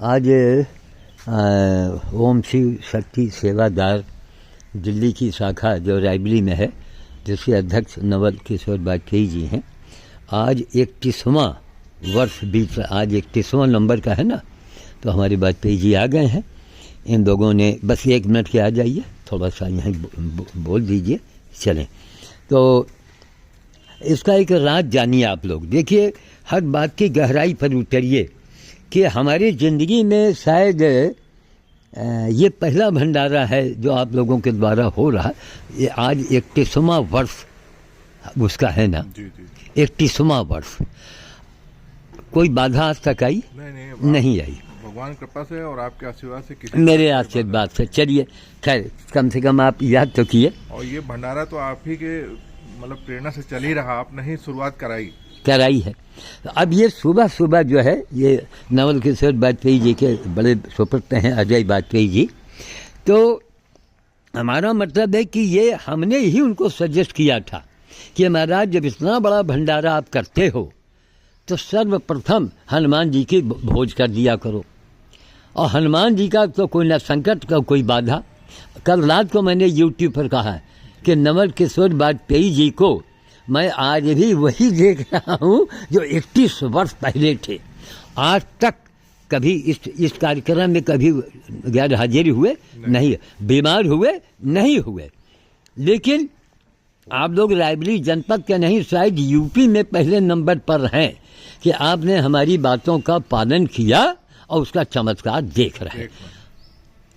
आज ओम शिव शक्ति सेवादार दिल्ली की शाखा जो रायबरेली में है, जिसके अध्यक्ष नवल किशोर वाजपेयी जी हैं, आज 31वां वर्ष बीत रहा। आज 31वां नंबर का है ना, तो हमारे वाजपेयी जी आ गए हैं। इन लोगों ने बस 1 मिनट के आ जाइए, थोड़ा सा यहाँ बोल दीजिए, चलें। तो इसका एक राज जानिए आप लोग। देखिए, हर बात की गहराई पर उतरिए कि हमारी ज़िंदगी में शायद ये पहला भंडारा है जो आप लोगों के द्वारा हो रहा है। ये आज 31वां वर्ष उसका है ना, 31वां वर्ष। कोई बाधा आज तक आई? नहीं आई। भगवान कृपा से और आपके आशीर्वाद से, किसी मेरे आशीर्वाद से। चलिए, खैर कम से कम आप याद तो किए। और ये भंडारा तो आप ही के मतलब प्रेरणा से चल ही रहा, आपने ही शुरुआत कराई है। अब ये सुबह सुबह जो है, ये नवल किशोर वाजपेयी जी के बड़े सुपुत्र हैं अजय वाजपेयी जी। तो हमारा मतलब है कि ये हमने ही उनको सजेस्ट किया था कि महाराज, जब इतना बड़ा भंडारा आप करते हो तो सर्वप्रथम हनुमान जी की भोज कर दिया करो। और हनुमान जी का तो कोई ना संकट का कोई बाधा। कल रात को मैंने यूट्यूब पर कहा है कि नवल किशोर वाजपेयी जी को मैं आज भी वही देख रहा हूँ जो 31 वर्ष पहले थे। आज तक कभी इस कार्यक्रम में कभी गैर हाजिर हुए नहीं, बीमार हुए नहीं हुए। लेकिन आप लोग रायबरेली जनपद के नहीं, शायद यूपी में पहले नंबर पर हैं कि आपने हमारी बातों का पालन किया और उसका चमत्कार देख रहे हैं।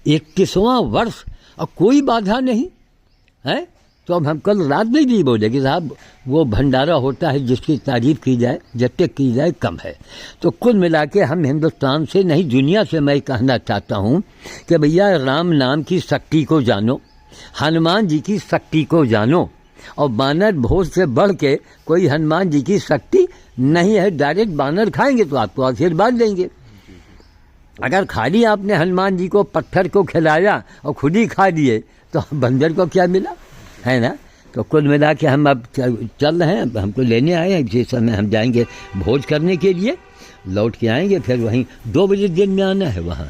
31वां वर्ष और कोई बाधा नहीं है। तो अब हम कल रात में भी बोले कि साहब, वो भंडारा होता है जिसकी तारीफ की जाए, जब तक की जाए कम है। तो कुल मिला के हम हिंदुस्तान से नहीं, दुनिया से मैं कहना चाहता हूँ कि भैया, राम नाम की शक्ति को जानो, हनुमान जी की शक्ति को जानो। और बानर भोज से बढ़ के कोई हनुमान जी की शक्ति नहीं है। डायरेक्ट बानर खाएंगे तो आपको आशीर्वाद देंगे। अगर खाली आपने हनुमान जी को पत्थर को खिलाया और खुद ही खा लिए तो बंदर को क्या मिला, है ना। तो कुल मिला के हम अब चल रहे हैं, हमको लेने आए हैं। जिस समय हम जाएंगे भोज करने के लिए, लौट के आएंगे, फिर वहीं 2 बजे दिन में आना है वहाँ।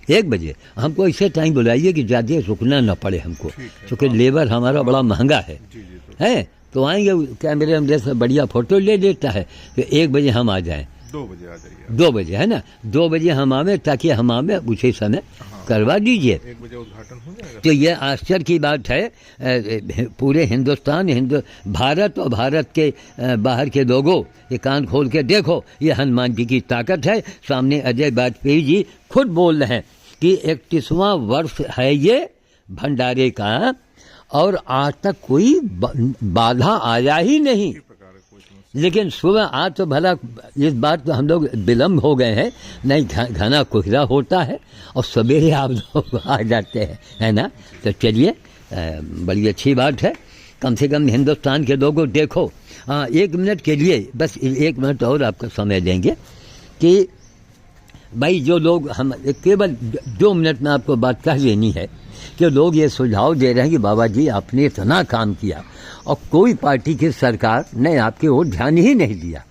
1 बजे हमको ऐसे टाइम बुलाइए कि ज़्यादा रुकना ना पड़े हमको, क्योंकि लेबर हमारा बड़ा महंगा है। तो आएंगे, कैमरे में से बढ़िया फ़ोटो ले लेता है, फिर 1 बजे हम आ जाएँ। 2 बजे आ जाइए। 2 बजे है ना, 2 बजे हम आवे, ताकि हम आवे उसी समय करवा दीजिए। 1 बजे उद्घाटन हो जाएगा। तो ये आश्चर्य की बात है। पूरे हिंदुस्तान, भारत और भारत के बाहर के लोगों, ये कान खोल के देखो, ये हनुमान जी की ताकत है। सामने अजय वाजपेयी जी खुद बोल रहे हैं कि 31वां वर्ष है ये भंडारे का, और आज तक कोई बाधा आया ही नहीं। लेकिन सुबह आज तो भला इस बात तो हम लोग विलम्ब हो गए हैं, नहीं घना कोहरा होता है और सवेरे आप लोग आ जाते हैं, है ना। तो चलिए, बड़ी अच्छी बात है। कम से कम हिंदुस्तान के लोगों देखो। 1 मिनट के लिए, बस 1 मिनट और आपका समय देंगे कि भाई, जो लोग हम केवल 2 मिनट में आपको बात कह देनी है कि लोग ये सुझाव दे रहे हैं कि बाबा जी, आपने इतना काम किया और कोई पार्टी की सरकार ने आपके ओर ध्यान ही नहीं दिया।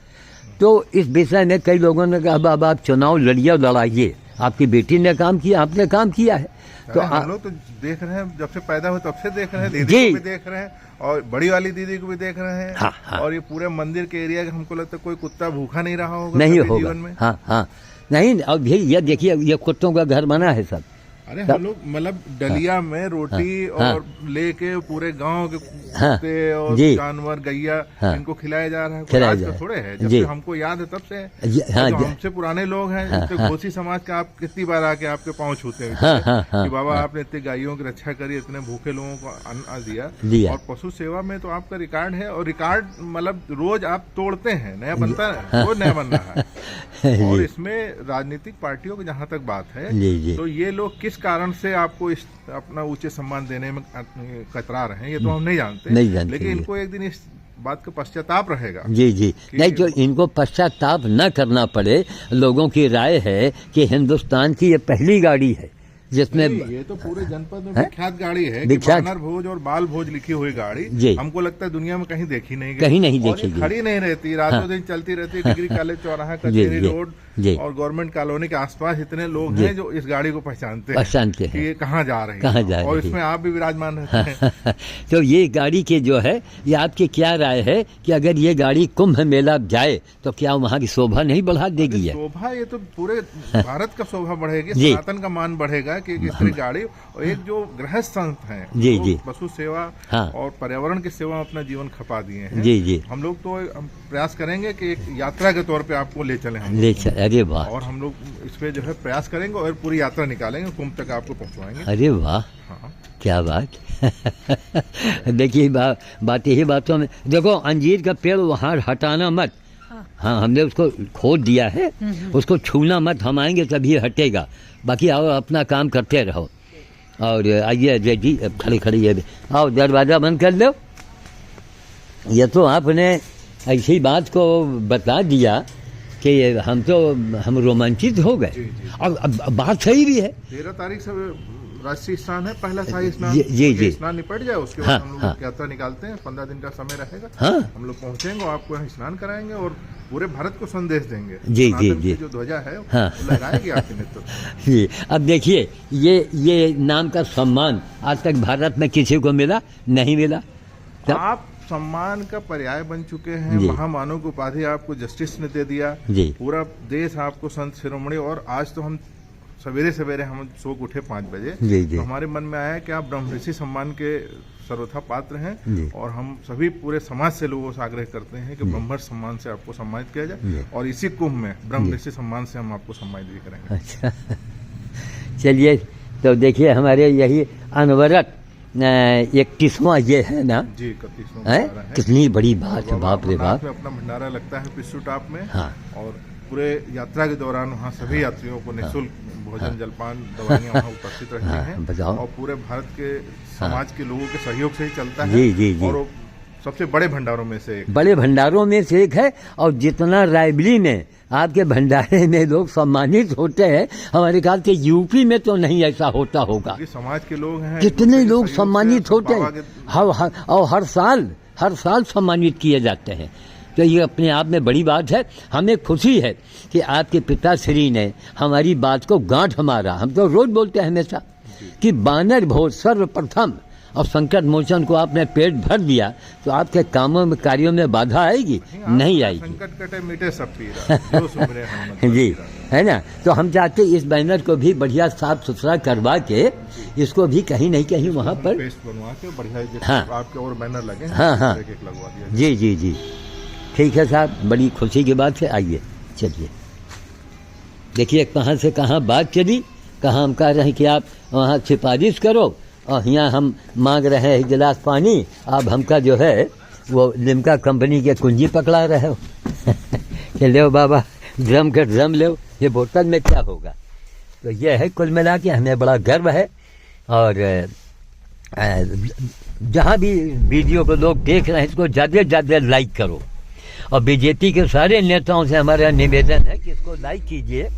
तो इस विषय में कई लोगों ने कहा, बाबा आप चुनाव लड़िए, लड़ाइए, आपकी बेटी ने काम किया, आपने काम किया है। तो हम लोग तो देख रहे हैं, जब से पैदा हुए तब से देख रहे हैं, दीदी को भी देख रहे हैं और बड़ी वाली दीदी को भी देख रहे हैं। हाँ। और ये पूरे मंदिर के एरिया का हमको लगता है कोई कुत्ता भूखा नहीं रहा होगा, नहीं होगा जीवन में। हाँ, नहीं। अब भी ये देखिए, ये कुत्तों का घर बना है सब। अरे हम लोग मतलब डलिया में रोटी और लेके पूरे गांव के कुत्ते और जानवर, गैया, इनको खिलाया जा रहा है। आज तो थोड़े है, जब से हमको याद है तब से। जो हमसे पुराने लोग हैं, घोसी समाज का, आप कितनी बार आके आपके पाँव छूते हैं कि बाबा आपने इतने गायों की रक्षा करी, इतने भूखे लोगों को अन्न दिया। और पशु सेवा में तो आपका रिकॉर्ड है, और रिकॉर्ड मतलब रोज आप तोड़ते हैं, नया बनता है, रोज नया बन रहा है। और इसमें राजनीतिक पार्टियों की जहाँ तक बात है, तो ये लोग किस कारण से आपको इस अपना ऊंचे सम्मान देने में कतरा रहे हैं, ये तो हम नहीं जानते। लेकिन इनको एक दिन इस बात का पश्चाताप रहेगा। जी। नहीं, जो इनको पश्चाताप न करना पड़े। लोगों की राय है कि हिंदुस्तान की ये पहली गाड़ी जिसमें ये तो पूरे जनपद में विख्यात गाड़ी है कि बानर भोज और बाल भोज लिखी हुई गाड़ी हमको लगता है दुनिया में कहीं देखी नहीं, कहीं नहीं देखी, खड़ी नहीं रहती, रातों दिन चलती रहती है। डिग्री कॉलेज चौराहा, कचहरी रोड और गवर्नमेंट कॉलोनी के आसपास इतने लोग हैं जो इस गाड़ी को पहचानते हैं कि ये कहाँ जा रही है, और इसमें आप भी विराजमान रहते हैं। तो ये गाड़ी के जो है, ये आपकी क्या राय है कि अगर ये गाड़ी कुंभ मेला जाए तो क्या वहाँ की शोभा नहीं बढ़ा देगी? शोभा, ये तो पूरे भारत का शोभा बढ़ेगी, सनातन का मान बढ़ेगा कि इस तरह गाड़ी। और एक जो गृहस्थ संत हैं, पशु सेवा और पर्यावरण की सेवा में अपना जीवन खपा दिए हैं, हम लोग तो प्रयास करेंगे कि एक यात्रा के तौर पे आपको ले चले, अरे वाह, और हम लोग इस पे जो है प्रयास करेंगे और पूरी यात्रा निकालेंगे, कुंभ तक आपको पहुंचवाएंगे। अरे वाह, क्या बात। देखिए बात यही बातों में, देखो अंजीर का पेड़ वहाँ हटाना मत। हाँ, हमने उसको खोद दिया है, उसको छूना मत, हम आएंगे तभी हटेगा, बाकी आओ अपना काम करते रहो। और आइए अजय जी, खड़ी खड़ी है, आओ दरवाज़ा बंद कर लो। ये तो आपने ऐसी बात को बता दिया कि हम रोमांचित हो गए। और बात सही भी है, 13 तारीख से राष्ट्रीय स्नान है, पहला शाही स्नान। जी स्नान निपट जाए, उसके बाद हम लोग यात्रा निकालते हैं, 15 दिन का समय रहेगा। हम लोग पहुंचेंगे, आपको यहाँ स्नान कराएंगे और पूरे भारत को संदेश देंगे। जी जो ध्वजा है लहराएगी आपके नेतृत्व। जी, अब देखिए ये नाम का सम्मान आज तक भारत में किसी को मिला नहीं मिला। आप सम्मान का पर्याय बन चुके हैं, महामानव की उपाधि आपको जस्टिस ने दे दिया, पूरा देश आपको संत शिरोमणि। और आज तो हम सवेरे सवेरे हम सो के उठे 5 बजे, तो हमारे मन में आया कि आप ब्रह्म ऋषि सम्मान के सर्वथा पात्र हैं, और हम सभी पूरे समाज से लोगों से आग्रह करते हैं कि ब्रह्मर्षि सम्मान से आपको सम्मानित किया जाए, और इसी कुंभ में ब्रह्म ऋषि सम्मान से हम आपको सम्मानित भी करेंगे। अच्छा, चलिए, तो देखिए हमारे यही अनवरत 31वां ये है ना जी, 31वां कितनी बड़ी बात है, बाप रे बाप। अपना भंडारा लगता है पिस्सू टॉप में, और पूरे यात्रा के दौरान वहाँ सभी यात्रियों को निःशुल्क भोजन, जलपान, दवाइयाँ वहाँ उपस्थित रहती हैं, और पूरे भारत के समाज के लोगों के सहयोग से ही चलता है। और सबसे बड़े भंडारों में से एक है। और जितना रायबली में आपके भंडारे में लोग सम्मानित होते हैं, हमारे ख्याल से यूपी में तो नहीं ऐसा होता होगा। समाज के लोग हैं, कितने लोग सम्मानित होते हैं, और हर साल सम्मानित किए जाते हैं। तो ये अपने आप में बड़ी बात है। हमें खुशी है कि आपके पिताश्री ने हमारी बात को गांठ मारा। हम तो रोज बोलते हैं हमेशा कि बानर भोज सर्वप्रथम, और संकट मोचन को आपने पेट भर दिया, तो आपके कार्यों में बाधा आएगी? नहीं आएगी। संकट कटे मिटे सब पीरा, जो सुमरे हनुमत जी, है ना। तो हम चाहते इस बैनर को भी बढ़िया साफ सुथरा करवा के इसको भी कहीं नहीं कहीं वहाँ पर पेस्ट बनवा के बढ़िया आपके और बैनर लगे, लगवा दिया। जी, ठीक है साहब, बड़ी खुशी की बात है। आइए चलिए, देखिए कहाँ से कहाँ बात चली, कहाँ हम कह रहे हैं कि आप वहाँ सिफारिश करो, और यहाँ हम मांग रहे हैं एक गिलास पानी, आप हमका जो है वो लिम्का कंपनी के कुंजी पकड़ा रहे हो। कि ले बाबा, ड्रम के ड्रम ले, ये बोतल में क्या होगा। तो ये है कुल मिला के हमें बड़ा गर्व है। और जहाँ भी वीडियो को लोग देख रहे हैं, इसको ज़्यादा से ज़्यादा लाइक करो, और बीजेपी के सारे नेताओं से हमारा निवेदन है कि इसको लाइक कीजिए,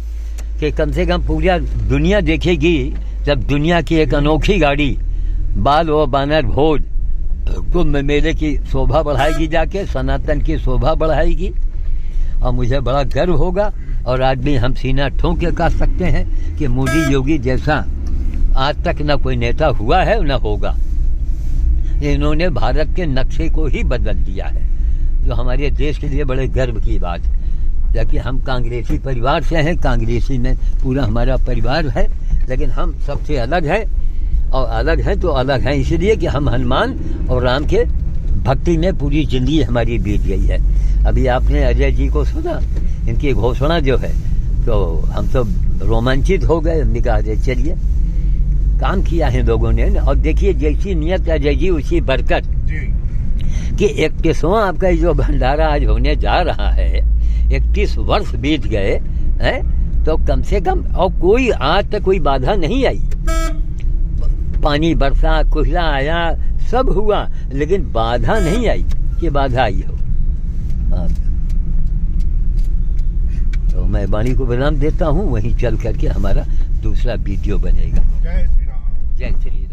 कि कम से कम पूरा दुनिया देखेगी जब दुनिया की एक अनोखी गाड़ी बाल व बानर भोज कुंभ मेले की शोभा बढ़ाएगी, जाके सनातन की शोभा बढ़ाएगी, और मुझे बड़ा गर्व होगा। और आज भी हम सीना ठोंक के कह सकते हैं कि मोदी योगी जैसा आज तक न कोई नेता हुआ है न होगा। इन्होंने भारत के नक्शे को ही बदल दिया है, जो हमारे देश के लिए बड़े गर्व की बात है। जबकि हम कांग्रेसी परिवार से हैं, कांग्रेसी में पूरा हमारा परिवार है, लेकिन हम सबसे अलग है, और अलग है तो अलग है इसलिए कि हम हनुमान और राम के भक्ति में पूरी जिंदगी हमारी बीत गई है। अभी आपने अजय जी को सुना, इनकी घोषणा जो है, तो हम तो रोमांचित हो गए। हमने कहा चलिए, काम किया है लोगों ने। और देखिए, जैसी नियत अजय जी उसी बरकत, कि 31वां आपका जो भंडारा आज होने जा रहा है, 31 वर्ष बीत गए हैं, तो कम से कम, और कोई आज तक कोई बाधा नहीं आई। पानी बरसा, कोहरा आया, सब हुआ, लेकिन बाधा नहीं आई कि बाधा आई हो। तो मैं वाणी को विराम देता हूँ, वहीं चल करके हमारा दूसरा वीडियो बनेगा। जय श्री राम। जय श्री राम।